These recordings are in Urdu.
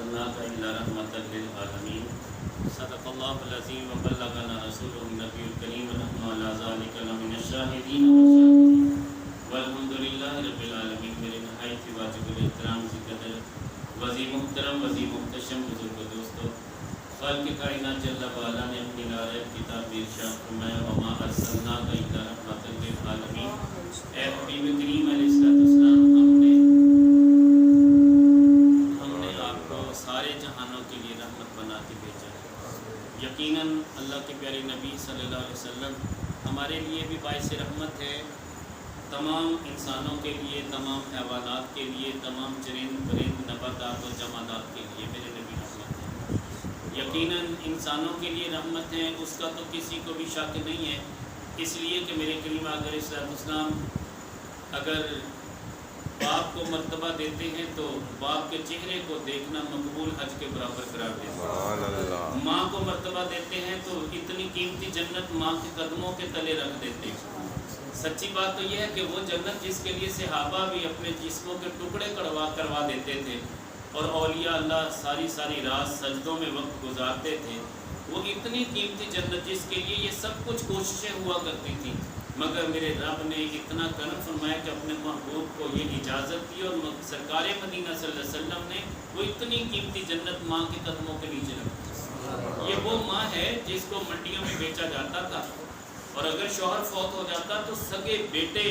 أرسلناك إلا رحمة للعالمين صدق الله العظيم وبلغنا رسوله النبي الكريم ونحن على ذلك لمن الشاهدين والشاكرين والحمد لله رب العالمين۔ میرے نہایت واجب الاحترام ذی قدر وزیر محترم وزیر محتشم بزرگ دوستو، خالق کائنات جل وعلا نے اپنی نارے کتاب میں ارشاد فرمایا وما ارسلناک الا رحمۃ للعالمین۔ اے حبیب کریم علیہ السلام، ہم نے آپ کو سارے جہانوں کے لیے رحمت بنا کے بھیجا ہے۔ یقیناً اللہ کے پیارے نبی صلی اللہ علیہ وسلم ہمارے لیے بھی باعث رحمت ہے، تمام انسانوں کے لیے، تمام حیوانات کے لیے، تمام چرند پرند نباتات و جمادات کے لیے میرے نبی رحمت ہے۔ یقیناً انسانوں کے لیے رحمت ہے، اس کا تو کسی کو بھی شک نہیں ہے، اس لیے کہ میرے کریم آقا علیہ السلام اگر باپ کو مرتبہ دیتے ہیں تو باپ کے چہرے کو دیکھنا مقبول حج کے برابر قرار دیتے ہیں۔ ماں کو مرتبہ دیتے ہیں تو اتنی قیمتی جنت ماں کے قدموں کے تلے رکھ دیتے ہیں۔ سچی بات تو یہ ہے کہ وہ جنت جس کے لیے صحابہ بھی اپنے جسموں کے ٹکڑے کروا دیتے تھے اور اولیاء اللہ ساری رات سجدوں میں وقت گزارتے تھے، وہ اتنی قیمتی جنت جس کے لیے یہ سب کچھ کوششیں ہوا کرتی تھیں، مگر میرے رب نے اتنا کرم فرمایا کہ اپنے محبوب کو یہ اجازت دی اور سرکار مدینہ صلی اللہ علیہ وسلم نے وہ اتنی قیمتی جنت ماں کے قدموں کے نیچے رکھی۔ یہ وہ ماں ہے جس کو منڈیوں میں بیچا جاتا تھا، اور اگر شوہر فوت ہو جاتا تو سگے بیٹے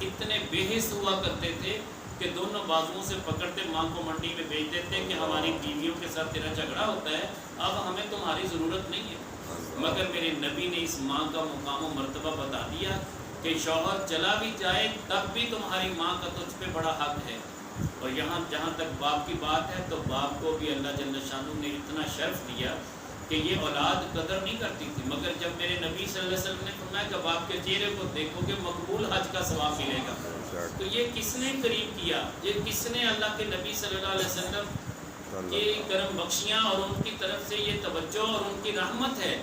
اتنے بے حس ہوا کرتے تھے کہ دونوں بازوؤں سے پکڑتے ماں کو منڈی میں بیچ دیتے کہ ہماری بیویوں کے ساتھ تیرا جھگڑا ہوتا ہے، اب ہمیں تمہاری ضرورت نہیں ہے۔ مگر میرے نبی نے اس ماں کا مقام و مرتبہ بتا دیا کہ شوہر چلا بھی جائے تب بھی تمہاری ماں کا تجھ پہ بڑا حق ہے۔ اور جہاں تک باپ کی بات ہے تو باپ کو بھی اللہ جل شانہ نے اتنا شرف دیا کہ یہ اولاد قدر نہیں کرتی تھی، مگر جب میرے نبی صلی اللہ علیہ وسلم نے فرمایا کہ باپ کے چہرے کو دیکھو کہ مقبول حج کا ثواب ملے گا، تو یہ کس نے قریب کیا؟ یہ کس نے اللہ کے نبی صلی اللہ علیہ وسلم کی کرم بخشیاں اور ان کی طرف سے یہ توجہ اور ان کی رحمت ہے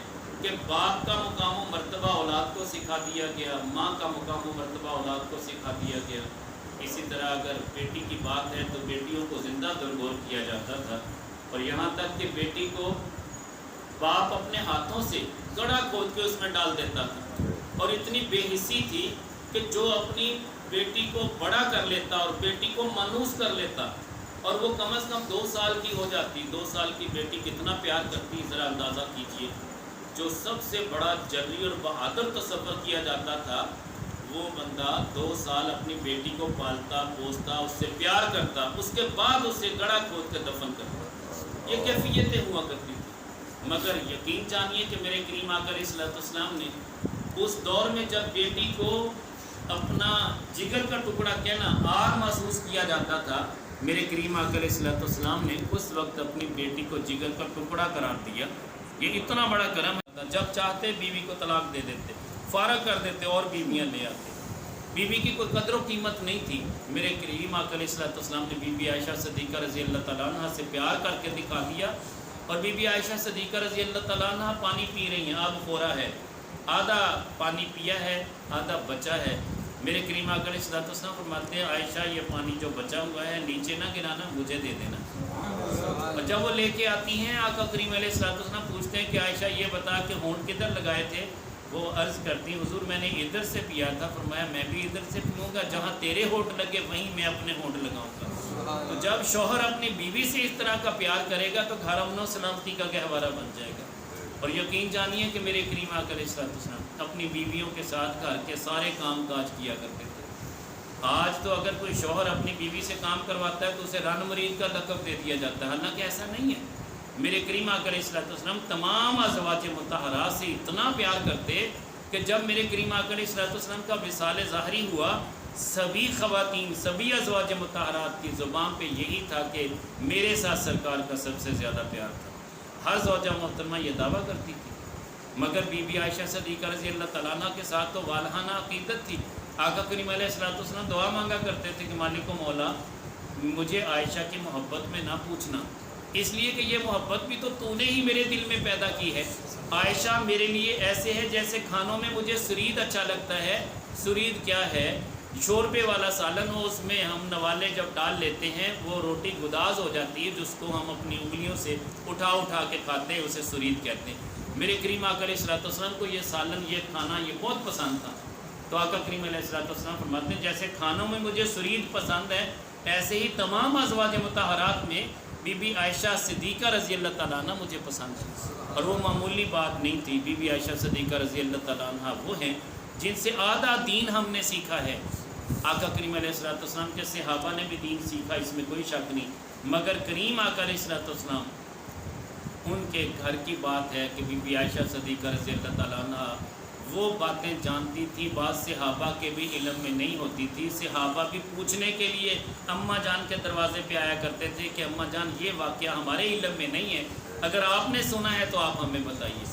کہ باپ کا مقام و مرتبہ اولاد کو سکھا دیا گیا، ماں کا مقام و مرتبہ اولاد کو سکھا دیا گیا۔ اسی طرح اگر بیٹی کی بات ہے تو بیٹیوں کو زندہ درگور کیا جاتا تھا، اور یہاں تک کہ بیٹی کو باپ اپنے ہاتھوں سے گڑھا کھود کے اس میں ڈال دیتا تھا، اور اتنی بے حسی تھی کہ جو اپنی بیٹی کو بڑا کر لیتا اور بیٹی کو مانوس کر لیتا، اور وہ کم از کم 2 سال کی ہو جاتی، 2 سال کی بیٹی کتنا پیار کرتی، ذرا اندازہ کیجئے۔ جو سب سے بڑا جری اور بہادر تصور کیا جاتا تھا، وہ بندہ 2 سال اپنی بیٹی کو پالتا پوستا، اس سے پیار کرتا، اس کے بعد اسے گڑھا کھود کے دفن کرتا۔ یہ کیفیتیں ہوا کرتی تھی، مگر یقین جانیے کہ میرے کریم آقا علیہ السلام نے اس دور میں جب بیٹی کو اپنا جگر کا ٹکڑا کہنا آر محسوس کیا جاتا تھا، میرے کریم آقا علیہ السلام نے اس وقت اپنی بیٹی کو جگر کا ٹکڑا قرار دیا۔ یہ اتنا بڑا کرم تھا، جب چاہتے بیوی کو طلاق دے دیتے، فارغ کر دیتے اور بیویاں لے آتے۔ بیوی کی کوئی قدر و قیمت نہیں تھی۔ میرے کریم آقا علیہ السلام نے بی بی عائشہ صدیقہ رضی اللہ تعالیٰ عنہ سے پیار کر کے دکھا دیا، اور بی بی عائشہ صدیقہ رضی اللہ تعالیٰ عنہ پانی پی رہی ہیں، آب خورا ہے، آدھا پانی پیا ہے آدھا بچا ہے۔ میرے کریم آقا علیہ السلام فرماتے ہیں عائشہ یہ پانی جو بچا ہوا ہے نیچے نہ گرانا، مجھے دے دینا۔ اور جب وہ لے کے آتی ہیں آقا کریم علیہ السلام پوچھتے ہیں کہ عائشہ یہ بتا کہ ہونٹ کدھر لگائے تھے؟ وہ عرض کرتی ہیں حضور میں نے ادھر سے پیا تھا۔ فرمایا میں بھی ادھر سے پیوں گا، جہاں تیرے ہونٹ لگے وہیں میں اپنے ہونٹ لگاؤں گا۔ تو جب شوہر اپنی بیوی سے اس طرح کا پیار کرے گا تو گھر امن و سلامتی کا گہوارہ بن جائے گا۔ اور یقین جانیے کہ میرے کریم آقا علیہ السلام اپنی بیویوں کے ساتھ گھر کے سارے کام کاج کیا کرتے تھے۔ آج تو اگر کوئی شوہر اپنی بیوی سے کام کرواتا ہے تو اسے رن مرید کا لقب دے دیا جاتا ہے، حالانکہ ایسا نہیں ہے۔ میرے کریم آقا علیہ السلام تمام ازواج مطہرات سے اتنا پیار کرتے کہ جب میرے کریم آقا علیہ السلام کا وصال ظاہری ہوا، سبھی خواتین سبھی ازواج مطہرات کی زبان پہ یہی تھا کہ میرے ساتھ سرکار کا سب سے زیادہ پیار تھا۔ ہر زوجہ محترمہ یہ دعویٰ کرتی تھی، مگر بی بی عائشہ صدیقہ رضی اللہ تعالیٰ عنہ کے ساتھ تو والہانہ عقیدت تھی۔ آقا کریم علیہ السلام دعا مانگا کرتے تھے کہ مالک و مولا مجھے عائشہ کی محبت میں نہ پوچھنا، اس لیے کہ یہ محبت بھی تو نے ہی میرے دل میں پیدا کی ہے۔ عائشہ میرے لیے ایسے ہے جیسے کھانوں میں مجھے سرید اچھا لگتا ہے۔ سرید کیا ہے شوربے والا سالن ہو، اس میں ہم نوالے جب ڈال لیتے ہیں وہ روٹی گداز ہو جاتی ہے، جس کو ہم اپنی انگلیوں سے اٹھا اٹھا کے کھاتے ہیں، اسے سرید کہتے ہیں۔ میرے کریم آقا علیہ الصلوۃ والسلام کو یہ سالن، یہ کھانا یہ بہت پسند تھا۔ تو آقا کریم علیہ الصلوۃ والسلام فرماتے ہیں جیسے کھانوں میں مجھے سرید پسند ہے، ایسے ہی تمام ازواج مطہرات میں بی بی عائشہ صدیقہ رضی اللہ تعالیٰ عنہ مجھے پسند ہے۔ اور وہ معمولی بات نہیں تھی، بی بی عائشہ صدیقہ رضی اللہ تعالیٰ عنہ وہ ہیں جن سے آدھا دین ہم نے سیکھا ہے۔ آقا کریم علیہ الصلوۃ والسلام کے صحابہ نے بھی دین سیکھا، اس میں کوئی شک نہیں، مگر کریم آقا علیہ الصلوۃ والسلام ان کے گھر کی بات ہے کہ بی بی عائشہ صدیقہ رضی اللہ تعالیٰ عنہ وہ باتیں جانتی تھی، بعض صحابہ کے بھی علم میں نہیں ہوتی تھی۔ صحابہ بھی پوچھنے کے لیے اماں جان کے دروازے پہ آیا کرتے تھے کہ اماں جان یہ واقعہ ہمارے علم میں نہیں ہے، اگر آپ نے سنا ہے تو آپ ہمیں بتائیے۔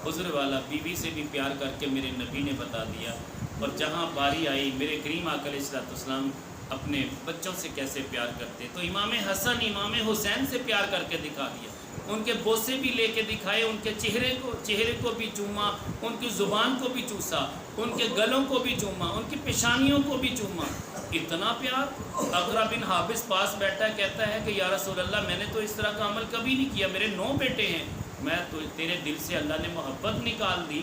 حضور والا بیوی سے بھی پیار کر کے میرے نبی نے بتا دیا۔ اور جہاں باری آئی میرے کریم آقا علیہ الصلوۃ والسلام اپنے بچوں سے کیسے پیار کرتے، تو امام حسن امام حسین سے پیار کر کے دکھا دیا، ان کے بوسے بھی لے کے دکھائے، ان کے چہرے کو بھی چوما، ان کی زبان کو بھی چوسا، ان کے گلوں کو بھی چوما، ان کی پیشانیوں کو بھی چوما۔ اتنا پیار۔ اقرا بن حابس پاس بیٹھا کہتا ہے کہ یا رسول اللہ میں نے تو اس طرح کا عمل کبھی نہیں کیا، میرے 9 بیٹے ہیں، میں تو تیرے دل سے اللہ نے محبت نکال دی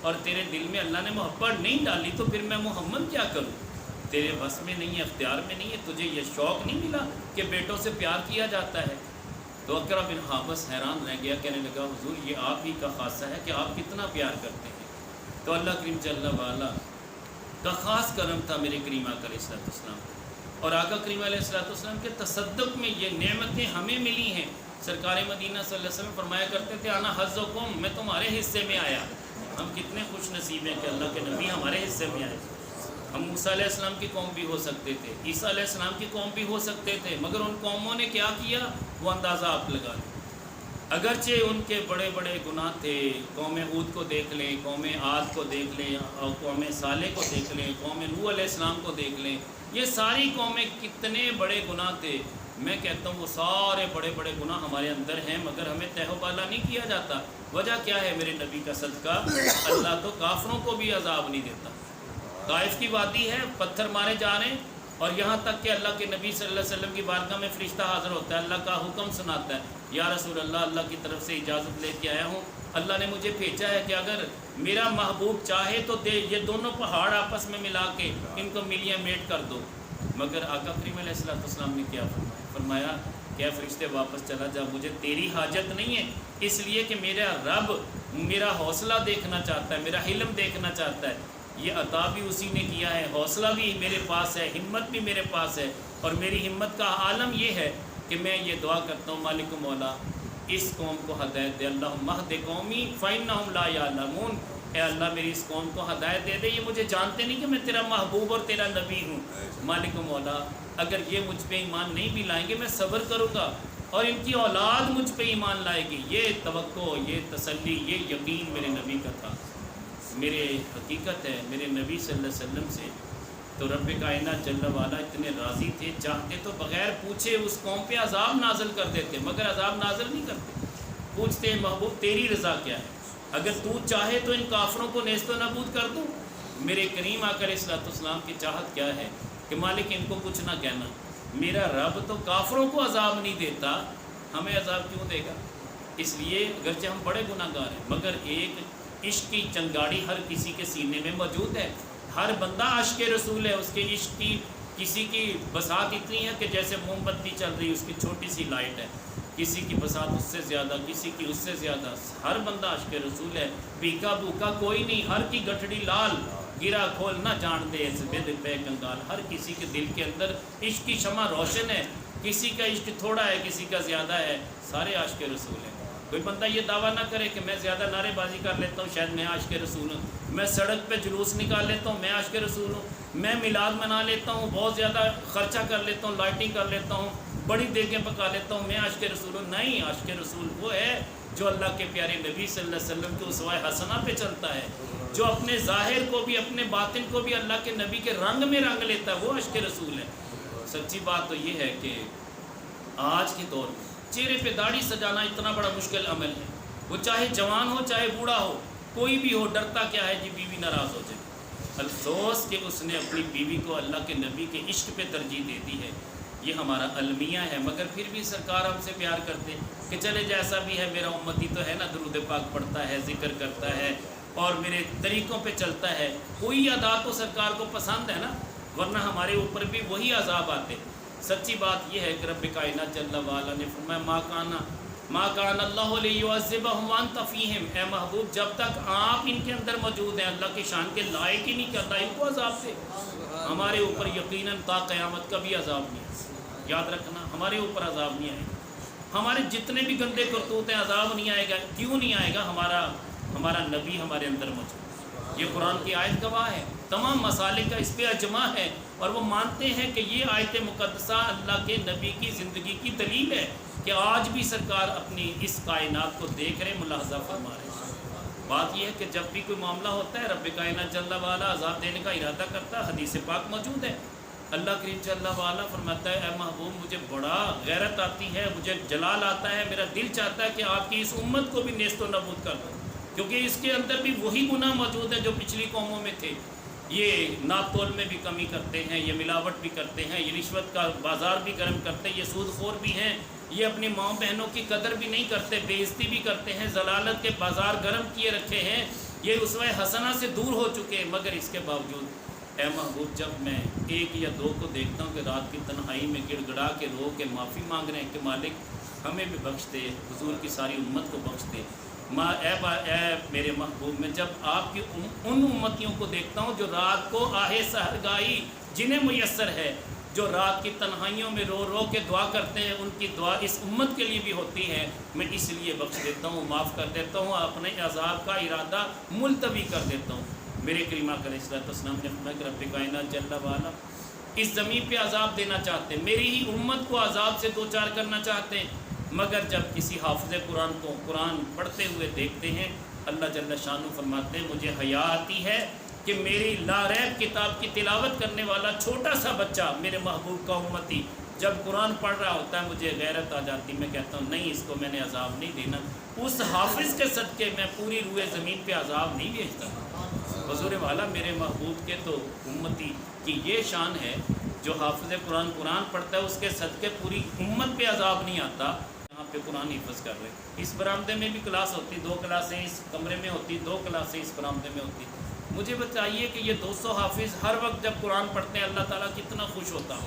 اور تیرے دل میں اللہ نے محبت نہیں ڈالی، تو پھر میں محمد کیا کروں؟ تیرے بس میں نہیں ہے، اختیار میں نہیں ہے، تجھے یہ شوق نہیں ملا کہ بیٹوں سے پیار کیا جاتا ہے؟ تو اقرا بن حابس حیران رہ گیا، کہنے لگا حضور یہ آپ ہی کا خاصہ ہے کہ آپ کتنا پیار کرتے ہیں۔ تو اللہ کریم جل وعلا کا خاص کرم تھا میرے کریم آقا علیہ الصلوۃ والسلام، اور آقا کریم علیہ الصلوۃ والسلام کے تصدق میں یہ نعمتیں ہمیں ملی ہیں۔ سرکار مدینہ صلی اللہ علیہ وسلم فرمایا کرتے تھے انا حظکم، میں تمہارے حصے میں آیا۔ ہم کتنے خوش نصیب ہیں کہ اللہ کے نبی ہمارے حصے میں آئے۔ ہم موسیٰ علیہ السلام کی قوم بھی ہو سکتے تھے، عیسیٰ علیہ السلام کی قوم بھی ہو سکتے تھے، مگر ان قوموں نے کیا کیا وہ اندازہ آپ لگا لیں۔ اگرچہ ان کے بڑے بڑے گناہ تھے، قوم ہود کو دیکھ لیں، قوم عاد کو دیکھ لیں، اور قوم صالح کو دیکھ لیں، قوم نوح علیہ السلام کو دیکھ لیں، یہ ساری قومیں کتنے بڑے گناہ تھے۔ میں کہتا ہوں وہ سارے بڑے بڑے گناہ ہمارے اندر ہیں، مگر ہمیں تہہ و بالا نہیں کیا جاتا۔ وجہ کیا ہے میرے نبی کا صدقہ؟ اللہ تو کافروں کو بھی عذاب نہیں دیتا۔ طائف کی وادی ہے، پتھر مارے جا رہے ہیں، اور یہاں تک کہ اللہ کے نبی صلی اللہ علیہ وسلم کی بارگاہ میں فرشتہ حاضر ہوتا ہے، اللہ کا حکم سناتا ہے، یا رسول اللہ اللہ کی طرف سے اجازت لے کے آیا ہوں، اللہ نے مجھے بھیجا ہے کہ اگر میرا محبوب چاہے تو دے یہ دونوں پہاڑ آپس میں ملا کے ان کو ملیاں میٹ کر دو۔ مگر آقا کریم علیہ الصلوۃ والسلام نے کیا فرمایا کہ اے فرشتے واپس چلا جا، مجھے تیری حاجت نہیں ہے، اس لیے کہ میرا رب میرا حوصلہ دیکھنا چاہتا ہے، میرا حلم دیکھنا چاہتا ہے۔ یہ عطا بھی اسی نے کیا ہے، حوصلہ بھی میرے پاس ہے، ہمت بھی میرے پاس ہے، اور میری ہمت کا عالم یہ ہے کہ میں یہ دعا کرتا ہوں مالک مولا اس قوم کو ہدایت دے، اللہم اہد قومی فإنہم لا یعلمون، اے اللہ میری اس قوم کو ہدایت دے دے، یہ مجھے جانتے نہیں کہ میں تیرا محبوب اور تیرا نبی ہوں۔ مالک مولا اگر یہ مجھ پہ ایمان نہیں بھی لائیں گے میں صبر کروں گا، اور ان کی اولاد مجھ پہ ایمان لائے گی۔ یہ توقع، یہ تسلی، یہ یقین میرے نبی کا تھا۔ میرے حقیقت ہے میرے نبی صلی اللہ علیہ وسلم سے تو رب کائنات جل وعلا اتنے راضی تھے، چاہتے تو بغیر پوچھے اس قوم پہ عذاب نازل کر دیتے، مگر عذاب نازل نہیں کرتے، پوچھتے ہیں محبوب تیری رضا کیا ہے، اگر تو چاہے تو ان کافروں کو نیست و نابود کر دوں۔ میرے کریم آقا علیہ الصلوۃ والسلام کی چاہت کیا ہے کہ مالک ان کو کچھ نہ کہنا، میرا رب تو کافروں کو عذاب نہیں دیتا، ہمیں عذاب کیوں دے گا؟ اس لیے اگرچہ ہم بڑے گناہ گار ہیں، مگر ایک عشق کی چنگاڑی ہر کسی کے سینے میں موجود ہے۔ ہر بندہ عاشق رسول ہے، اس کے عشق کی کسی کی بساط اتنی ہے کہ جیسے موم بتی چل رہی اس کی چھوٹی سی لائٹ ہے، کسی کی بساط اس سے زیادہ، کسی کی اس سے زیادہ، ہر بندہ عاشق رسول ہے۔ بھیکا بھوکا کوئی نہیں، ہر کی گٹھڑی لال، گرا کھول نہ جان دے بد پہ کنگال۔ ہر کسی کے دل کے اندر عشق کی شمع روشن ہے، کسی کا عشق تھوڑا ہے، کسی کا زیادہ ہے، سارے عاشق رسول ہیں۔ کوئی بندہ یہ دعویٰ نہ کرے کہ میں زیادہ نعرے بازی کر لیتا ہوں شاید میں عاشق رسول ہوں، میں سڑک پہ جلوس نکال لیتا ہوں میں عاشق رسول ہوں، میں میلاد منا لیتا ہوں، بہت زیادہ خرچہ کر لیتا ہوں، لائٹنگ کر لیتا ہوں، بڑی دیگیں پکا لیتا ہوں، میں عاشق رسول ہوں۔ نہیں، عاشق رسول وہ ہے جو اللہ کے پیارے نبی صلی اللہ علیہ وسلم کے اسوہ حسنہ پہ چلتا ہے، جو اپنے ظاہر کو بھی اپنے باطن کو بھی اللہ کے نبی کے رنگ میں رنگ لیتا ہے، وہ عاشق رسول ہے۔ سچی بات تو یہ ہے کہ آج کے دور میں چہرے پہ داڑھی سجانا اتنا بڑا مشکل عمل ہے، وہ چاہے جوان ہو چاہے بوڑھا ہو، کوئی بھی ہو، ڈرتا کیا ہے جی بیوی ناراض ہو جائے۔ افسوس کہ اس نے اپنی بیوی کو اللہ کے نبی کے عشق پہ ترجیح دے دی ہے۔ یہ ہمارا المیہ ہے، مگر پھر بھی سرکار ہم سے پیار کرتے کہ چلے جیسا بھی ہے میرا امتی تو ہے نا، درود پاک پڑھتا ہے، ذکر کرتا ہے اور میرے طریقوں پہ چلتا ہے، کوئی ادا تو سرکار کو پسند ہے نا، ورنہ ہمارے اوپر بھی وہی عذاب آتے۔ سچی بات یہ ہے کہ رب کائنات جل وعلا نے فرمایا ما کان اللہ لیعذبہم وانت فیہم، اے محبوب جب تک آپ ان کے اندر موجود ہیں اللہ کی شان کے لائق ہی نہیں کرتا ان کو عذاب سے۔ ہمارے اوپر یقیناً تا قیامت کا بھی عذاب نہیں ہے، یاد رکھنا ہمارے اوپر عذاب نہیں آئے گا، ہمارے جتنے بھی گندے کرتوت ہیں عذاب نہیں آئے گا۔ کیوں نہیں آئے گا؟ ہمارا نبی ہمارے اندر موجود، یہ قرآن کی آیت گواہ ہے، تمام مسالک کا اس پہ اجماع ہے، اور وہ مانتے ہیں کہ یہ آیت مقدسہ اللہ کے نبی کی زندگی کی دلیل ہے کہ آج بھی سرکار اپنی اس کائنات کو دیکھ رہے، ملاحظہ فرما رہے ہیں۔ بات یہ ہے کہ جب بھی کوئی معاملہ ہوتا ہے رب کائنات جل وعلا عذاب دینے کا ارادہ کرتا ہے، حدیث پاک موجود ہے، اللہ کریم جل وعلا فرماتا ہے اے محبوب مجھے بڑا غیرت آتی ہے، مجھے جلال آتا ہے، میرا دل چاہتا ہے کہ آپ کی اس امت کو بھی نیست و نابود کر دو، کیونکہ اس کے اندر بھی وہی گناہ موجود ہیں جو پچھلی قوموں میں تھے۔ یہ ناپ تول میں بھی کمی کرتے ہیں، یہ ملاوٹ بھی کرتے ہیں، یہ رشوت کا بازار بھی گرم کرتے ہیں، یہ سود خور بھی ہیں، یہ اپنی ماں بہنوں کی قدر بھی نہیں کرتے، بے عزتی بھی کرتے ہیں، ضلالت کے بازار گرم کیے رکھے ہیں، یہ اسوہ حسنہ سے دور ہو چکے ہیں۔ مگر اس کے باوجود اے محبوب جب میں ایک یا دو کو دیکھتا ہوں کہ رات کی تنہائی میں گڑ گڑا کے رو کے معافی مانگ رہے ہیں کہ مالک ہمیں بھی بخش دے، حضور کی ساری امت کو بخش دے، اے میرے محبوب، میں جب آپ کی ان امتیوں کو دیکھتا ہوں جو رات کو آہ سحرگائی جنہیں میسر ہے، جو رات کی تنہائیوں میں رو رو کے دعا کرتے ہیں، ان کی دعا اس امت کے لیے بھی ہوتی ہے، میں اس لیے بخش دیتا ہوں، معاف کر دیتا ہوں، اپنے عذاب کا ارادہ ملتوی کر دیتا ہوں۔ میرے کریم آقا علیہ السلام نے فرمایا کہ رب کائنات جل وعلا اس زمین پہ عذاب دینا چاہتے ہیں، میری ہی امت کو عذاب سے دوچار کرنا چاہتے ہیں، مگر جب کسی حافظ قرآن کو قرآن پڑھتے ہوئے دیکھتے ہیں اللہ جل شانہ فرماتے ہیں مجھے حیا آتی ہے کہ میری لا ریب کتاب کی تلاوت کرنے والا چھوٹا سا بچہ میرے محبوب کا امتی جب قرآن پڑھ رہا ہوتا ہے مجھے غیرت آ جاتی، میں کہتا ہوں نہیں اس کو میں نے عذاب نہیں دینا، اس حافظ کے صدقے میں پوری روئے زمین پہ عذاب نہیں بھیجتا۔ حضور والا میرے محبوب کے تو امتی کی یہ شان ہے جو حافظ قرآن پڑھتا ہے اس کے صدقے پوری امت پہ عذاب نہیں آتا۔ یہاں پہ قرآن حفظ کر رہے، اس برآمدے میں بھی کلاس ہوتی، 2 کلاسیں اس کمرے میں ہوتی، 2 کلاسیں اس برآمدے میں ہوتی۔ مجھے بتائیے کہ یہ 200 حافظ ہر وقت جب قرآن پڑھتے ہیں اللہ تعالیٰ کتنا خوش ہوتا ہو،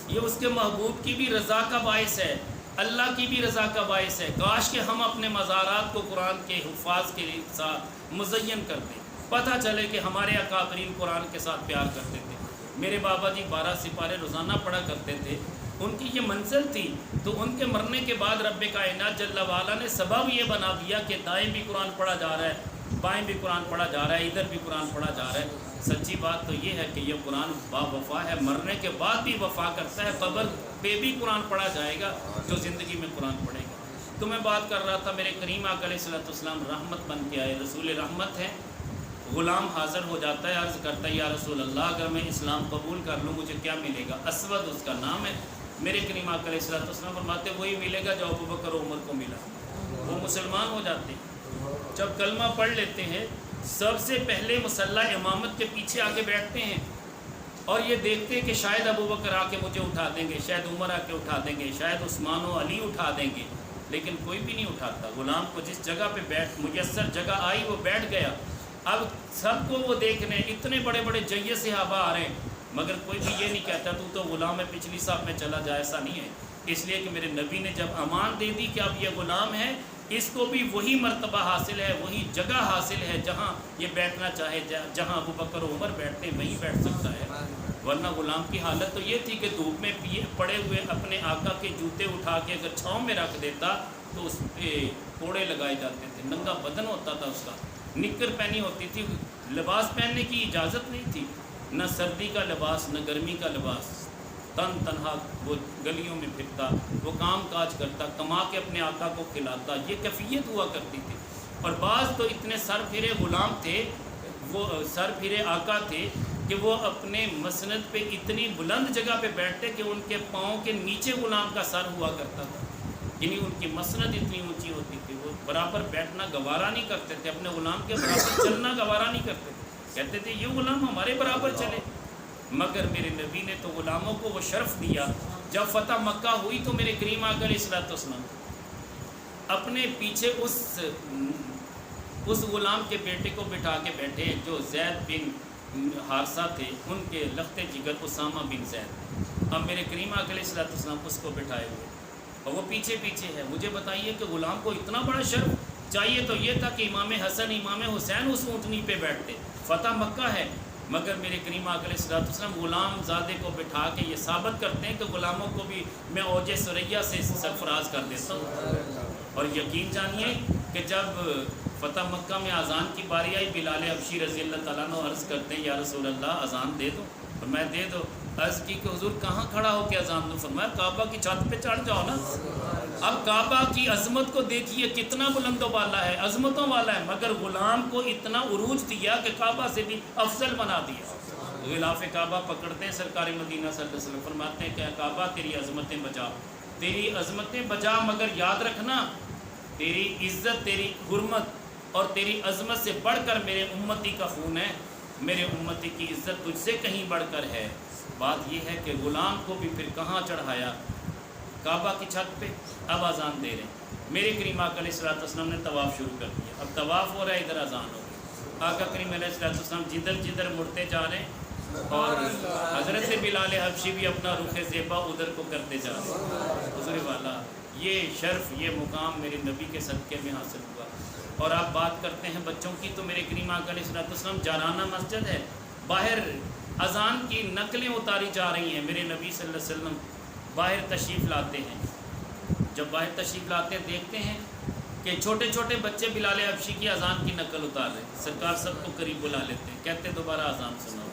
یہ اس کے محبوب کی بھی رضا کا باعث ہے، اللہ کی بھی رضا کا باعث ہے۔ کاش کہ ہم اپنے مزارات کو قرآن کے حفاظ کے ساتھ مزین کر دیں، پتہ چلے کہ ہمارے اکابرین قرآن کے ساتھ پیار کرتے تھے۔ میرے بابا جی 12 سپارے روزانہ پڑھا کرتے تھے، ان کی یہ منزل تھی، تو ان کے مرنے کے بعد رب کائنات جل وعلا نے سبب یہ بنا دیا کہ دائیں بھی قرآن پڑھا جا رہا ہے، بائیں بھی قرآن پڑھا جا رہا ہے، ادھر بھی قرآن پڑھا جا رہا ہے۔ سچی بات تو یہ ہے کہ یہ قرآن با وفا ہے، مرنے کے بعد بھی وفا کرتا ہے، قبر پہ بھی قرآن پڑھا جائے گا جو زندگی میں قرآن پڑھے گا۔ تو میں بات کر رہا تھا میرے کریم آقا علیہ السلام رحمت بن کے آئے، رسول رحمت ہے۔ غلام حاضر ہو جاتا ہے، عرض کرتا ہے یا رسول اللہ اگر میں اسلام قبول کر لوں مجھے کیا ملے گا؟ اسود اس کا نام ہے۔ میرے کریم آقا علیہ السلام فرماتے وہی ملے گا جو ابو بکر و عمر کو ملا، وہ مسلمان ہو جاتے ہیں۔ جب کلمہ پڑھ لیتے ہیں سب سے پہلے مسلح امامت کے پیچھے آ کے بیٹھتے ہیں اور یہ دیکھتے ہیں کہ شاید ابو بکر آ کے مجھے اٹھا دیں گے، شاید عمر آ کے اٹھا دیں گے، شاید عثمان و علی اٹھا دیں گے، لیکن کوئی بھی نہیں اٹھاتا۔ غلام کو جس جگہ پہ میسر جگہ آئی وہ بیٹھ گیا۔ اب سب کو وہ دیکھ رہے ہیں، اتنے بڑے بڑے جیے صحابہ آ رہے ہیں، مگر کوئی بھی یہ نہیں کہتا تو غلام ہے پچھلی صف میں چلا جائے، ایسا نہیں ہے۔ اس لیے کہ میرے نبی نے جب امان دے دی کہ اب یہ غلام ہے، اس کو بھی وہی مرتبہ حاصل ہے، وہی جگہ حاصل ہے جہاں یہ بیٹھنا چاہے، جہاں ابو بکر و عمر بیٹھتے وہیں بیٹھ سکتا ہے۔ ورنہ غلام کی حالت تو یہ تھی کہ دھوپ میں پڑے ہوئے اپنے آقا کے جوتے اٹھا کے اگر چھاؤں میں رکھ دیتا تو اس پہ کوڑے لگائے جاتے تھے، ننگا بدن ہوتا تھا، اس کا نکر پہنی ہوتی تھی، لباس پہننے کی اجازت نہیں تھی، نہ سردی کا لباس نہ گرمی کا لباس، تنہا وہ گلیوں میں پھرتا، وہ کام کاج کرتا، کما کے اپنے آقا کو کھلاتا، یہ کیفیت ہوا کرتی تھی۔ اور بعض تو اتنے سر پھرے غلام تھے، وہ سر پھرے آقا تھے کہ وہ اپنے مسند پہ اتنی بلند جگہ پہ بیٹھتے کہ ان کے پاؤں کے نیچے غلام کا سر ہوا کرتا تھا، یعنی ان کی مسند اتنی اونچی ہوتی تھی، وہ برابر بیٹھنا گوارا نہیں کرتے تھے، اپنے غلام کے برابر چلنا گوارا نہیں کرتے تھے۔ کہتے تھے یہ غلام ہمارے برابر چلے، مگر میرے نبی نے تو غلاموں کو وہ شرف دیا۔ جب فتح مکہ ہوئی تو میرے کریم آقا علیہ الصلوۃ والسلام اپنے پیچھے اس غلام کے بیٹے کو بٹھا کے بیٹھے جو زید بن حارثہ تھے، ان کے لخت جگر اسامہ بن زید۔ اب میرے کریم آقا علیہ الصلوۃ والسلام اس کو بٹھائے ہوئے اور وہ پیچھے پیچھے ہے۔ مجھے بتائیے کہ غلام کو اتنا بڑا شرف چاہیے تو یہ تھا کہ امام حسن امام حسین اس اونٹنی پہ بیٹھتے، فتح مکہ ہے، مگر میرے کریم آقا علیہ الصلوۃ والسلام غلام زادے کو بٹھا کے یہ ثابت کرتے ہیں کہ غلاموں کو بھی میں اوج ثریا سے سرفراز کر دیتا ہوں۔ اور یقین جانیے کہ جب فتح مکہ میں اذان کی باری آئی، بلال حبشی رضی اللہ تعالیٰ عنہ عرض کرتے ہیں یا رسول اللہ اذان دے دو، اور میں دے دو۔ عرض کی کہ حضور کہاں کھڑا ہو کے اذان دو؟ فرمایا کعبہ کی چھت پہ چڑھ جاؤ نا۔ اب کعبہ کی عظمت کو دیکھیے کتنا بلند و بالا ہے، عظمتوں والا ہے، مگر غلام کو اتنا عروج دیا کہ کعبہ سے بھی افضل بنا دیا۔ غلاف کعبہ پکڑتے ہیں سرکار مدینہ صلی اللہ علیہ وسلم، فرماتے ہیں کہ کعبہ تیری عظمتیں بچا، تیری عظمتیں بچا، مگر یاد رکھنا تیری عزت، تیری حرمت اور تیری عظمت سے بڑھ کر میرے امتی کا خون ہے، میرے امتی کی عزت تجھ سے کہیں بڑھ کر ہے۔ بات یہ ہے کہ غلام کو بھی پھر کہاں چڑھایا؟ کعبہ کی چھت پہ۔ اب اذان دے رہے ہیں، میرے کریم آقا علیہ الصلوۃ والسلام نے طواف شروع کر دیا۔ اب طواف ہو رہا ہے، ادھر اذان ہو گئی۔ آقا کریم علیہ الصلوۃ والسلام جدھر جدھر مڑتے جا رہے ہیں اور حضرت بلال حبشی بھی اپنا رخ زیبا ادھر کو کرتے جا رہے ہیں۔ حضور والا یہ شرف، یہ مقام میرے نبی کے صدقے میں حاصل ہوا۔ اور آپ بات کرتے ہیں بچوں کی، تو میرے کریم آقا علیہ الصلوۃ والسلام جارانہ مسجد ہے، باہر اذان کی نقلیں اتاری جا رہی ہیں، میرے نبی صلی اللہ علیہ وسلم باہر تشریف لاتے ہیں۔ جب باہر تشریف لاتے ہیں دیکھتے ہیں کہ چھوٹے چھوٹے بچے بلال حبشی کی اذان کی نقل اتار رہے ہیں۔ سرکار سب کو قریب بلا لیتے ہیں، کہتے دوبارہ اذان سناؤ۔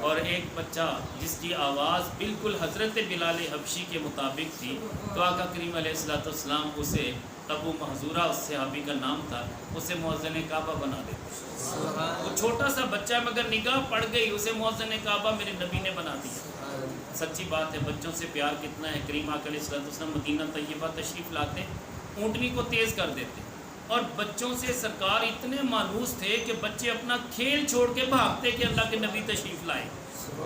اور ایک بچہ جس کی آواز بالکل حضرت بلال حبشی کے مطابق تھی، تو آقا کریم علیہ الصلوۃ والسلام اسے، ابو محذورہ اس صحابی کا نام تھا، اسے مؤذن کعبہ بنا دیتے۔ وہ چھوٹا سا بچہ ہے مگر نگاہ پڑ گئی، اسے مؤذن کعبہ میرے نبی نے بنا دیا۔ سچی بات ہے، بچوں سے پیار کتنا ہے۔ کریم آقا علیہ الصلوۃ والسلام مدینہ طیبہ تشریف لاتے، اونٹنی کو تیز کر دیتے، اور بچوں سے سرکار اتنے مانوس تھے کہ بچے اپنا کھیل چھوڑ کے بھاگتے کہ اللہ کے نبی تشریف لائے۔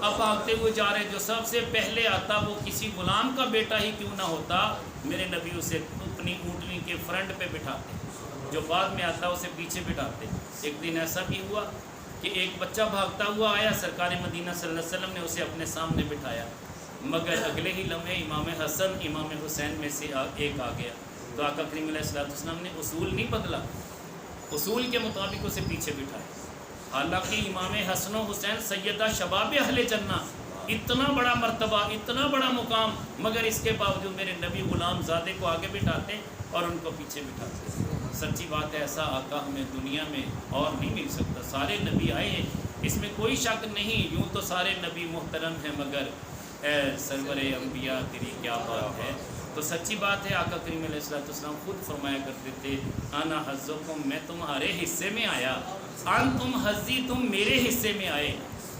اب بھاگتے ہوئے جا رہے، جو سب سے پہلے آتا وہ کسی غلام کا بیٹا ہی کیوں نہ ہوتا، میرے نبی اسے اپنی اونٹنی کے فرنٹ پہ بٹھاتے، جو بعد میں آتا اسے پیچھے بٹھاتے۔ ایک دن ایسا بھی ہوا کہ ایک بچہ بھاگتا ہوا آیا، سرکار مدینہ صلی اللہ علیہ وسلم نے اسے اپنے سامنے بٹھایا، مگر اگلے ہی لمحے امام حسن امام حسین میں سے ایک آ گیا، تو آقا کریم علیہ الصلوۃ والسلام نے اصول نہیں بدلا، اصول کے مطابق اسے پیچھے بٹھایا۔ حالانکہ امام حسن و حسین سیدہ شباب اہل جنہ، اتنا بڑا مرتبہ، اتنا بڑا مقام، مگر اس کے باوجود میرے نبی غلام زادے کو آگے بٹھاتے اور ان کو پیچھے بٹھاتے۔ سچی بات ہے، ایسا آقا ہمیں دنیا میں اور نہیں مل سکتا۔ سارے نبی آئے ہیں، اس میں کوئی شک نہیں، یوں تو سارے نبی محترم ہیں، مگر اے سرور انبیاء تیری کیا بات ہے۔ تو سچی بات ہے، آقا کریم علیہ الصلوۃ والسلام خود فرمایا کرتے تھے، انا حظکم، میں تمہارے حصے میں آیا، انتم حظی، تم میرے حصے میں آئے۔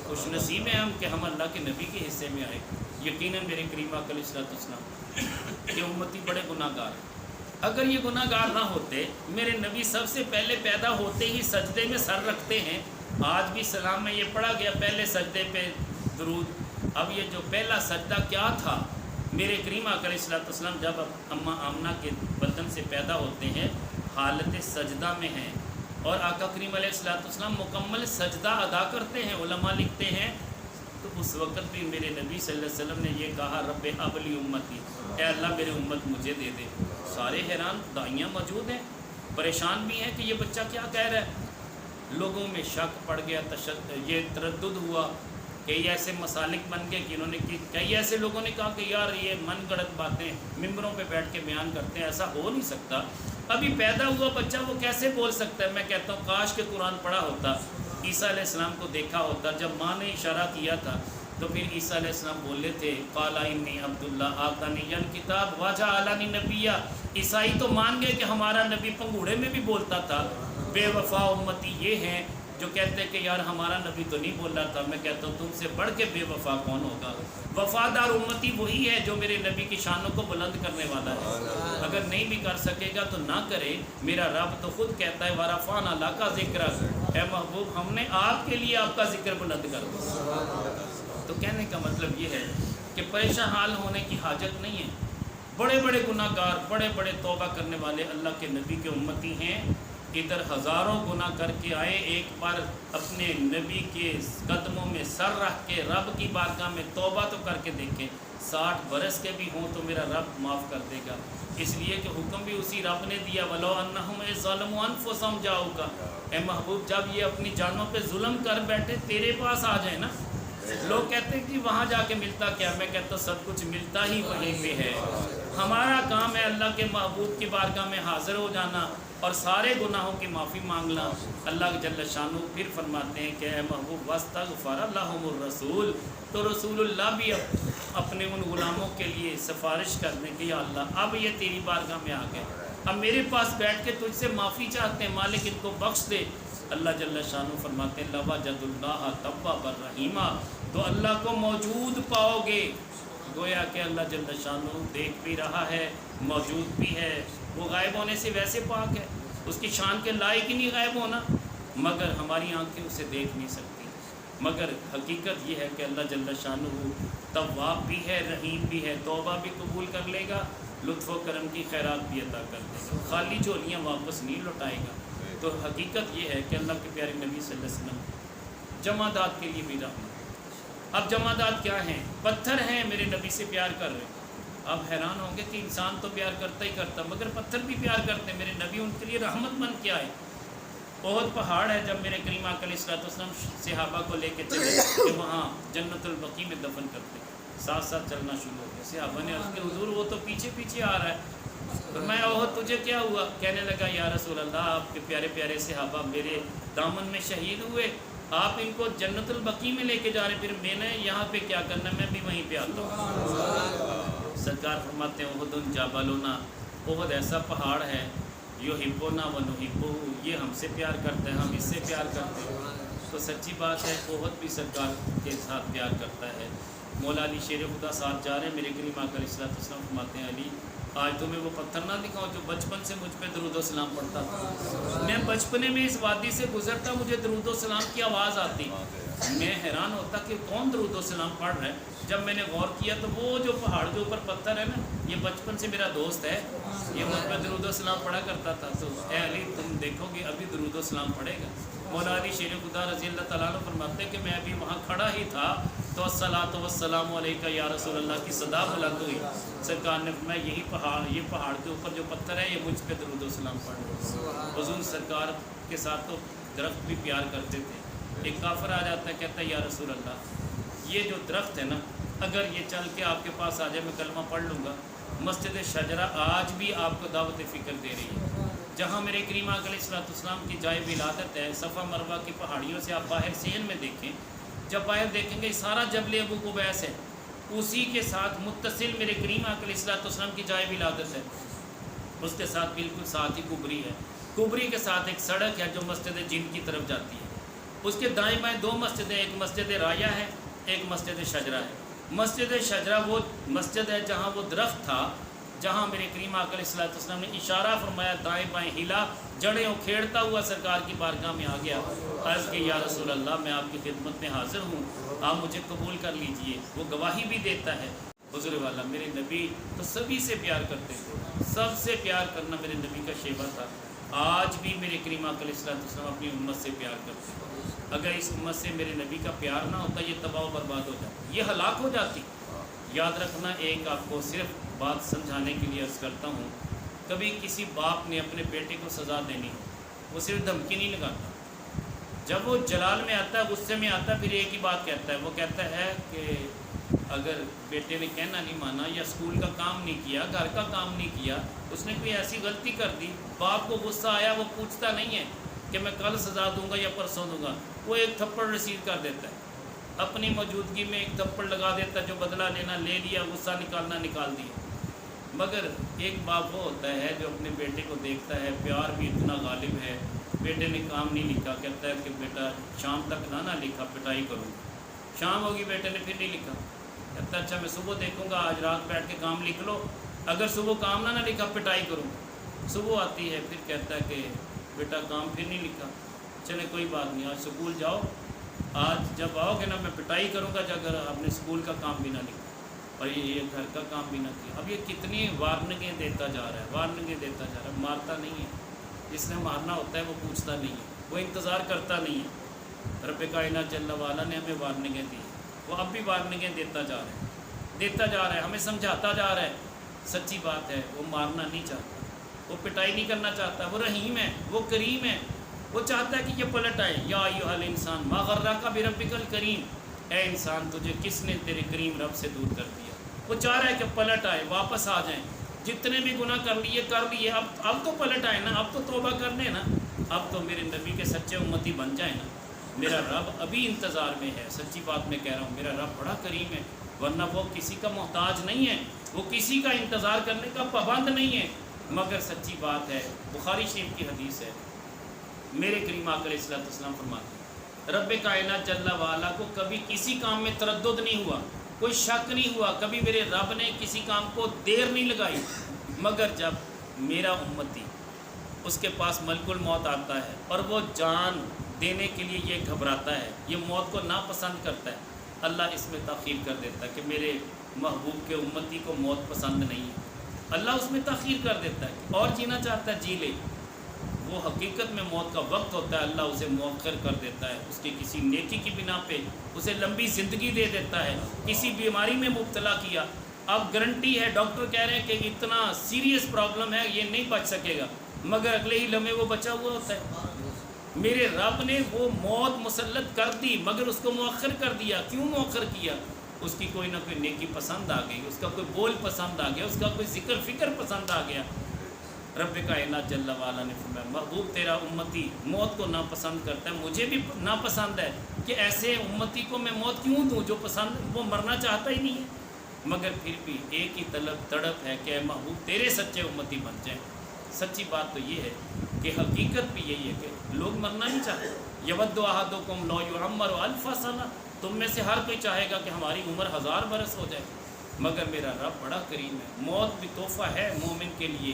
خوش نصیب ہیں ہم کہ ہم اللہ کے نبی کے حصے میں آئے۔ یقیناً میرے کریم آقا علیہ الصلوۃ والسلام یہ امتی بڑے گناہ گار ہیں۔ اگر یہ گناہ گار نہ ہوتے، میرے نبی سب سے پہلے پیدا ہوتے ہی سجدے میں سر رکھتے ہیں۔ آج بھی سلام میں یہ پڑھا گیا، پہلے سجدے پہ درود۔ اب یہ جو پہلا سجدہ کیا تھا، میرے کریم آقا علیہ الصلوۃ والسلام جب اماں آمنہ کے بدن سے پیدا ہوتے ہیں حالت سجدہ میں ہیں، اور آقا کریم علیہ الصلوۃ والسلام مکمل سجدہ ادا کرتے ہیں۔ علماء لکھتے ہیں تو اس وقت بھی میرے نبی صلی اللہ علیہ وسلم نے یہ کہا، رب ہب لی امتی، اے اللہ میرے امت مجھے دے دے۔ سارے حیران، دائیاں موجود ہیں، پریشان بھی ہیں کہ یہ بچہ کیا کہہ رہا ہے۔ لوگوں میں شک پڑ گیا، یہ تردد ہوا، کئی ایسے مسالک بن گئے کہ انہوں نے کئی ایسے لوگوں نے کہا کہ یار یہ من گڑت باتیں ممبروں پہ بیٹھ کے بیان کرتے ہیں، ایسا ہو نہیں سکتا۔ ابھی پیدا ہوا بچہ وہ کیسے بول سکتا ہے؟ میں کہتا ہوں کاش کہ قرآن پڑھا ہوتا، عیسیٰ علیہ السلام کو دیکھا ہوتا، جب ماں نے اشارہ کیا تھا تو پھر عیسیٰ علیہ السلام بولے تھے، قال انی عبداللہ آتانی الکتاب وجعلنی نبیا۔ عیسائی تو مان گئے کہ ہمارا نبی پنگوڑے میں بھی بولتا تھا۔ بے وفا امتی یہ ہیں جو کہتے ہیں کہ یار ہمارا نبی تو نہیں بول رہا تھا، میں کہتا ہوں تم سے بڑھ کے بے وفا کون ہوگا؟ وفادار امتی وہی ہے جو میرے نبی کی شانوں کو بلند کرنے والا ہے۔ اگر نہیں بھی کر سکے گا تو نہ کرے، میرا رب تو خود کہتا ہے وَرَفَعْنَا لَكَ ذِكْرَكَ، اے محبوب ہم نے آپ کے لیے آپ کا ذکر بلند کر دیا۔ تو کہنے کا مطلب یہ ہے کہ پریشان حال ہونے کی حاجت نہیں ہے۔ بڑے بڑے گناہ گار، بڑے بڑے توبہ کرنے والے اللہ کے نبی کے امتی ہیں، ادھر ہزاروں گناہ کر کے آئے، ایک بار اپنے نبی کے قدموں میں سر رکھ کے رب کی بارگاہ میں توبہ تو کر کے دیکھیں، 60 برس کے بھی ہوں تو میرا رب معاف کر دے گا، اس لیے کہ حکم بھی اسی رب نے دیا، وَلَوْ أَنَّهُمْ إِذْ ظَلَمُوا أَنفُسَهُمْ جَاءُوكَ۔ اے محبوب جب یہ اپنی جانوں پہ ظلم کر بیٹھے تیرے پاس آ جائیں نا، لوگ کہتے ہیں کہ وہاں جا کے ملتا کیا، میں کہتا ہوں سب کچھ ملتا ہی وہیں پہ ہے۔ ہمارا کام ہے اللہ کے محبوب کی بارگاہ میں حاضر ہو جانا اور سارے گناہوں کی معافی مانگنا۔ اللہ جل شانہ پھر فرماتے ہیں کہ اے محبوب وَاسْتَغْفَرَ لَهُمُ الرَّسُولُ، تو رسول اللہ بھی اپنے ان غلاموں کے لیے سفارش کر دیں کہ یا اللہ اب یہ تیری بارگاہ میں آ گئے، اب میرے پاس بیٹھ کے تجھ سے معافی چاہتے ہیں، مالک ان کو بخش دے۔ اللہ جل شانہ فرماتے ہیں لَوَجَدُ اللَّهَ تَوَّابًا رَحِيمًا، تو اللہ کو موجود پاؤ گے۔ گویا کہ اللہ جل شانہ دیکھ بھی رہا ہے، موجود بھی ہے، وہ غائب ہونے سے ویسے پاک ہے، اس کی شان کے لائق ہی نہیں غائب ہونا، مگر ہماری آنکھیں اسے دیکھ نہیں سکتی۔ مگر حقیقت یہ ہے کہ اللہ جل شانہ تواب بھی ہے، رحیم بھی ہے، توبہ بھی قبول کر لے گا، لطف و کرم کی خیرات بھی عطا کر دے گا، خالی جھولیاں واپس نہیں لوٹائے گا۔ تو حقیقت یہ ہے کہ اللہ کے پیارے نبی صلی اللہ علیہ وسلم جمادات کے لیے بھی رحمت۔ اب جمادات کیا ہیں؟ پتھر ہیں، میرے نبی سے پیار کر رہے ہیں۔ اب حیران ہوں گے کہ انسان تو پیار کرتا ہی کرتا، مگر پتھر بھی پیار کرتے ہیں، میرے نبی ان کے لیے رحمت بن کے آئے۔ بہت پہاڑ ہے، جب میرے کریم آقا علیہ الصلوۃ والسلام صحابہ کو لے کے چلے کہ وہاں جنت البقیع میں دفن کرتے، ساتھ ساتھ چلنا شروع ہو گیا۔ صحابہ نے عرض کیا حضور وہ تو پیچھے پیچھے آ رہا ہے۔ فرمایا اوہ تجھے کیا ہوا؟ کہنے لگا یا رسول اللہ آپ کے پیارے پیارے صحابہ میرے دامن میں شہید ہوئے، آپ ان کو جنت البقیع میں لے کے جا رہے، پھر میں نے یہاں پہ کیا کرنا، میں بھی وہیں پہ آتا ہوں۔ سرکار فرماتے ہیں احد جبلنا، احد ایسا پہاڑ ہے، یحبنا ونحبہ، یہ ہم سے پیار کرتا ہے، ہم اس سے پیار کرتے ہیں۔ تو سچی بات ہے احد بھی سرکار کے ساتھ پیار کرتا ہے۔ مولا علی شیر خدا ساتھ جا رہے ہیں، میرے کریم آقا علیہ الصلوۃ والسلام فرماتے ہیں علی آج تمہیں وہ پتھر نہ دکھاؤں جو بچپن سے مجھ پہ درود و سلام پڑھتا تھا، میں بچپنے میں اس وادی سے گزرتا مجھے درود و سلام کی آواز آتی، میں حیران ہوتا کہ کون درود و سلام پڑھ رہا ہے۔ جب میں نے غور کیا تو وہ جو پہاڑ کے اوپر پتھر ہے نا، یہ بچپن سے میرا دوست ہے، یہ مجھ پہ درود و سلام پڑھا کرتا تھا۔ تو اے علی تم دیکھو گے ابھی درود و سلام پڑھے گا۔ مولا علی شیر خدا رضی اللہ تعالیٰ عنہ فرماتے ہیں کہ میں ابھی وہاں کھڑا ہی تھا تو الصلاۃ والسلام علیکہ یا رسول اللہ کی صدا بلند ہوئی۔ سرکار نے فرمایا یہی پہاڑ، یہ پہاڑ کے اوپر جو پتھر ہے یہ مجھ پہ درود و سلام پڑھ رہا ہے۔ حضور سرکار کے ساتھ تو درخت بھی پیار کرتے تھے۔ ایک کافر آ جاتا ہے کہتا ہے یا رسول اللہ یہ جو درخت ہے نا، اگر یہ چل کے آپ کے پاس آ جائے میں کلمہ پڑھ لوں گا۔ مسجد شجرہ آج بھی آپ کو دعوت فکر دے رہی ہے، جہاں میرے کریم آقا علیہ الصلوۃ والسلام کی جائے ولادت ہے، صفا مروہ کی پہاڑیوں سے آپ باہر سین میں دیکھیں، جب باہر دیکھیں گے سارا جبل ابو قبیس ہے، اسی کے ساتھ متصل میرے کریم آقا علیہ الصلوۃ والسلام کی جائے ولادت ہے، اس کے ساتھ بالکل ساتھ ہی کبری ہے، کبری کے ساتھ ایک سڑک ہے جو مسجد جن کی طرف جاتی ہے، اس کے دائیں بائیں دو مسجدیں، ایک مسجد رایا ہے ایک مسجد شجرہ ہے۔ مسجد شجرہ وہ مسجد ہے جہاں وہ درخت تھا، جہاں میرے کریم آقا علیہ الصلوۃ والسلام نے اشارہ فرمایا، دائیں بائیں ہلا، جڑیں اکھیڑتا ہوا سرکار کی بارگاہ میں آ گیا، عرض کہ یا رسول اللہ میں آپ کی خدمت میں حاضر ہوں، آپ مجھے قبول کر لیجئے۔ وہ گواہی بھی دیتا ہے۔ حضور والا میرے نبی تو سبھی سے پیار کرتے تھے، سب سے پیار کرنا میرے نبی کا شیوا تھا۔ آج بھی میرے کریم آقا علیہ الصلوۃ والسلام اپنی امت سے پیار کرتے ہیں۔ اگر اس امت سے میرے نبی کا پیار نہ ہوتا یہ تباہ و برباد ہو جاتی، یہ ہلاک ہو جاتی۔ یاد رکھنا، ایک آپ کو صرف بات سمجھانے کے لیے عرض کرتا ہوں، کبھی کسی باپ نے اپنے بیٹے کو سزا دینی وہ صرف دھمکی نہیں لگاتا، جب وہ جلال میں آتا ہے، غصے میں آتا ہے، پھر ایک ہی بات کہتا ہے، وہ کہتا ہے کہ اگر بیٹے نے کہنا نہیں مانا یا اسکول کا کام نہیں کیا، گھر کا کام نہیں کیا، اس نے کوئی ایسی غلطی کر دی، باپ کو غصہ آیا، وہ پوچھتا نہیں ہے کہ میں کل سزا دوں گا یا پرسوں دوں گا، وہ ایک تھپڑ رسید کر دیتا ہے، اپنی موجودگی میں ایک تھپڑ لگا دیتا ہے، جو بدلہ لینا لے لیا، غصہ نکالنا نکال دیا۔ مگر ایک باپ وہ ہوتا ہے جو اپنے بیٹے کو دیکھتا ہے، پیار بھی اتنا غالب ہے، بیٹے نے کام نہیں لکھا، کہتا ہے کہ بیٹا شام تک نہ لکھا پٹائی کروں، شام ہوگی بیٹے نے پھر نہیں لکھا، کہتا ہے اچھا میں صبح دیکھوں گا، آج رات بیٹھ کے کام لکھ لو، اگر صبح کام نہ لکھا پٹائی کروں۔ صبح آتی ہے پھر کہتا ہے کہ بیٹا کام پھر نہیں لکھا، چلے کوئی بات نہیں، آج اسکول جاؤ، آج جب آؤ گے نا میں پٹائی کروں گا اگر آپ نے اسکول کا کام بھی نہ لکھا اور یہ گھر کا کام بھی نہ کیا۔ اب یہ کتنی وارننگیں دیتا جا رہا ہے، وارننگیں دیتا جا رہا ہے، مارتا نہیں ہے، جس نے مارنا ہوتا ہے وہ پوچھتا نہیں ہے، وہ انتظار کرتا نہیں ہے۔ رب کائنات جل وعلا نے ہمیں وارننگیں دی، وہ اب بھی وارننگیں دیتا جا رہا ہے، دیتا جا رہا ہے، ہمیں سمجھاتا جا رہا ہے۔ سچی بات ہے وہ مارنا نہیں چاہتا، وہ پٹائی نہیں کرنا چاہتا، وہ رحیم ہے، وہ کریم ہے، وہ چاہتا ہے کہ یہ پلٹ آئے۔ یا ایھا الانسان ما غرک بربک الکریم، اے انسان تجھے کس نے تیرے کریم رب سے دور کر دیا۔ وہ چاہ رہا ہے کہ پلٹ آئے، واپس آ جائیں، جتنے بھی گناہ کر لیے اب تو پلٹ آئے نا، اب تو توبہ کر لیں نا، اب تو میرے نبی کے سچے امتی بن جائیں نا۔ میرا رب ابھی انتظار میں ہے، سچی بات میں کہہ رہا ہوں، میرا رب بڑا کریم ہے، ورنہ وہ کسی کا محتاج نہیں ہے، وہ کسی کا انتظار کرنے کا پابند نہیں ہے۔ مگر سچی بات ہے، بخاری شریف کی حدیث ہے، میرے کریم آقا علیہ الصلوۃ والسلام فرماتے ہیں رب کائنات جل وعلا کو کبھی کسی کام میں تردد نہیں ہوا، کوئی شک نہیں ہوا، کبھی میرے رب نے کسی کام کو دیر نہیں لگائی، مگر جب میرا امتی اس کے پاس ملک الموت آتا ہے اور وہ جان دینے کے لیے یہ گھبراتا ہے، یہ موت کو ناپسند کرتا ہے، اللہ اس میں تاخیر کر دیتا ہے کہ میرے محبوب کے امتی کو موت پسند نہیں ہے، اللہ اس میں تاخیر کر دیتا ہے، اور جینا چاہتا ہے جی لے، وہ حقیقت میں موت کا وقت ہوتا ہے، اللہ اسے مؤخر کر دیتا ہے، اس کی کسی نیکی کی بنا پہ اسے لمبی زندگی دے دیتا ہے، کسی بیماری میں مبتلا کیا، اب گارنٹی ہے، ڈاکٹر کہہ رہے ہیں کہ اتنا سیریس پرابلم ہے یہ نہیں بچ سکے گا، مگر اگلے ہی لمحے وہ بچا ہوا ہوتا ہے۔ میرے رب نے وہ موت مسلط کر دی مگر اس کو مؤخر کر دیا، کیوں مؤخر کیا؟ اس کی کوئی نہ کوئی نیکی پسند آ گئی، اس کا کوئی بول پسند آ گیا، اس کا کوئی ذکر فکر پسند آ گیا۔ رب کائنات جل وعلا نے فرمایا محبوب تیرا امتی موت کو ناپسند کرتا ہے، مجھے بھی ناپسند ہے کہ ایسے امتی کو میں موت کیوں دوں جو پسند، وہ مرنا چاہتا ہی نہیں ہے، مگر پھر بھی ایک ہی تڑپ ہے کہ اے محبوب تیرے سچے امتی بن جائیں۔ سچی بات تو یہ ہے کہ حقیقت بھی یہی ہے کہ لوگ مرنا نہیں چاہتے۔ یود احدکم لو یعمر الف سنہ، تم میں سے ہر کوئی چاہے گا کہ ہماری عمر 1000 برس ہو جائے، مگر میرا رب بڑا کریم ہے، موت بھی تحفہ ہے مومن کے لیے۔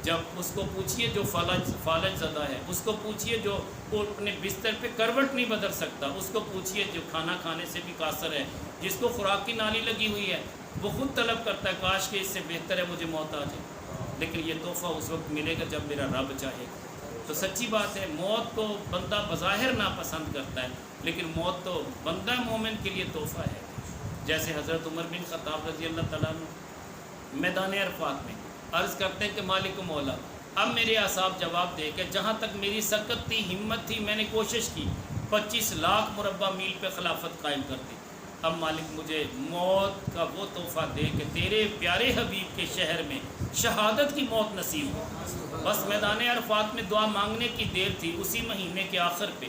جب اس کو پوچھئے جو فالج زدہ ہے، اس کو پوچھئے جو اپنے بستر پہ کروٹ نہیں بدل سکتا، اس کو پوچھئے جو کھانا کھانے سے بھی قاصر ہے، جس کو خوراک کی نالی لگی ہوئی ہے، وہ خود طلب کرتا ہے کاش کہ اس سے بہتر ہے مجھے موت آ جائے، لیکن یہ تحفہ اس وقت ملے گا جب میرا رب چاہے گا۔ تو سچی بات ہے موت کو بندہ بظاہر ناپسند کرتا ہے، لیکن موت تو بندہ مومن کے لیے تحفہ ہے۔ جیسے حضرت عمر بن خطاب رضی اللہ تعالیٰ عنہ میدان عرفات میں عرض کرتے ہیں کہ مالک و مولا، اب میرے اعصاب جواب دے کہ جہاں تک میری سکت تھی، ہمت تھی، میں نے کوشش کی 25 لاکھ مربع میل پہ خلافت قائم کر دی، اب مالک مجھے موت کا وہ تحفہ دے کہ تیرے پیارے حبیب کے شہر میں شہادت کی موت نصیب ہو۔ بس میدان عرفات میں دعا مانگنے کی دیر تھی، اسی مہینے کے آخر پہ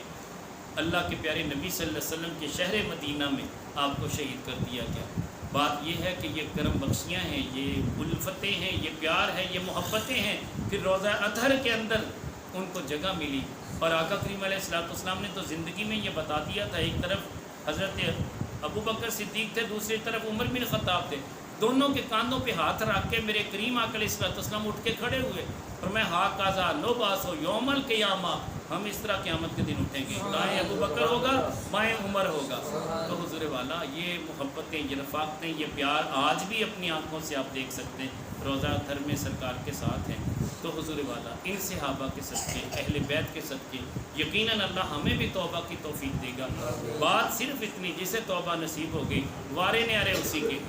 اللہ کے پیارے نبی صلی اللہ علیہ وسلم کے شہر مدینہ میں آپ کو شہید کر دیا گیا۔ بات یہ ہے کہ یہ کرم بخشیاں ہیں، یہ الفتیں ہیں، یہ پیار ہے، یہ محبتیں ہیں۔ پھر روضہ اطہر کے اندر ان کو جگہ ملی، اور آقا کریم علیہ الصلوۃ والسلام نے تو زندگی میں یہ بتا دیا تھا، ایک طرف حضرت ابو بکر صدیق تھے، دوسری طرف عمر بن خطاب تھے، دونوں کے کاندھوں پہ ہاتھ رکھ کے میرے کریم آقا علیہ الصلوۃ والسلام اٹھ کے کھڑے ہوئے، اور میں ہاکذا نبعث یوم القیامہ، ہم اس طرح قیامت کے دن اٹھیں گے، دائیں ابو بکر ہوگا، بائیں عمر ہوگا۔ تو حضور والا یہ محبتیں، یہ رفاقتیں، یہ پیار آج بھی اپنی آنکھوں سے آپ دیکھ سکتے ہیں، روضہ اطہر میں سرکار کے ساتھ ہیں۔ تو حضور والا ان صحابہ کے صدقے، اہل بیت کے صدقے یقیناً اللہ ہمیں بھی توبہ کی توفیق دے گا۔ بات صرف اتنی، جسے توبہ نصیب ہو گئی وارے نیارے اسی کے،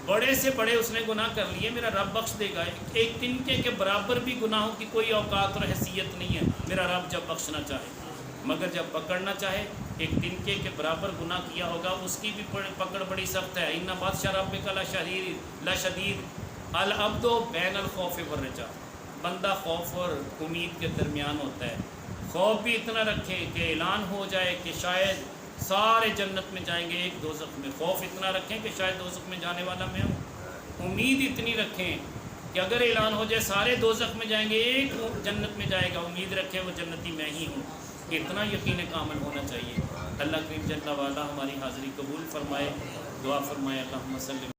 بڑے سے بڑے اس نے گناہ کر لیے، میرا رب بخش دے گا، ایک تنکے کے برابر بھی گناہوں کی کوئی اوقات اور حیثیت نہیں ہے میرا رب جب بخشنا چاہے، مگر جب پکڑنا چاہے ایک تنکے کے برابر گناہ کیا ہوگا اس کی بھی پکڑ بڑی سخت ہے۔ ان بادشاہ ربک لشدید العبد بین الخوف والرجاء، بندہ خوف اور امید کے درمیان ہوتا ہے، خوف بھی اتنا رکھیں کہ اعلان ہو جائے کہ شاید سارے جنت میں جائیں گے، ایک دوزخ میں، خوف اتنا رکھیں کہ شاید دوزخ میں جانے والا میں ہوں، امید اتنی رکھیں کہ اگر اعلان ہو جائے سارے دوزخ میں جائیں گے ایک جنت میں جائے گا، امید رکھے وہ جنتی میں ہی ہوں، اتنا یقین کامل ہونا چاہیے۔ اللہ کریم جل وعلا ہماری حاضری قبول فرمائے، دعا فرمائے۔ اللہم صلی